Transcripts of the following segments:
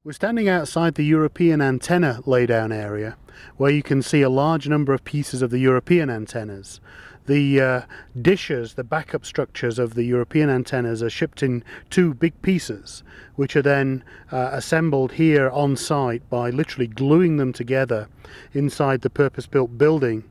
We're standing outside the European antenna laydown area, where you can see a large number of pieces of the European antennas. The dishes, the backup structures of the European antennas, are shipped in two big pieces, which are then assembled here on site by literally gluing them together inside the purpose-built building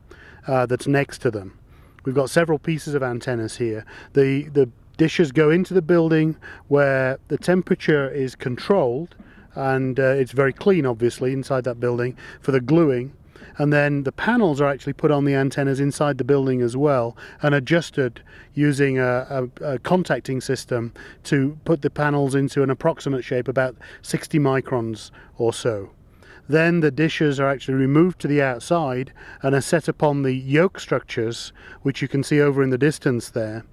that's next to them. We've got several pieces of antennas here. The dishes go into the building where the temperature is controlled, and it's very clean obviously inside that building for the gluing, and then the panels are actually put on the antennas inside the building as well and adjusted using a contacting system to put the panels into an approximate shape about 60 microns or so. Then the dishes are actually removed to the outside and are set upon the yoke structures, which you can see over in the distance there.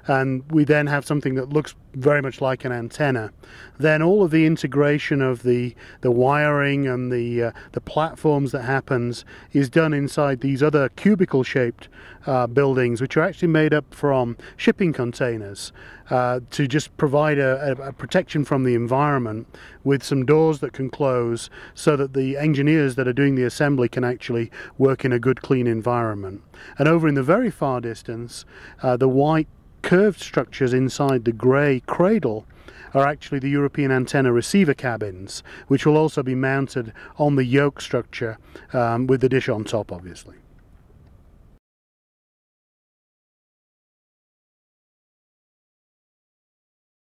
And we then have something that looks very much like an antenna. Then all of the integration of the wiring and the platforms that happens is done inside these other cubicle shaped buildings, which are actually made up from shipping containers to just provide a protection from the environment, with some doors that can close so that the engineers that are doing the assembly can actually work in a good clean environment. And over in the very far distance, the white curved structures inside the grey cradle are actually the European antenna receiver cabins, which will also be mounted on the yoke structure with the dish on top obviously.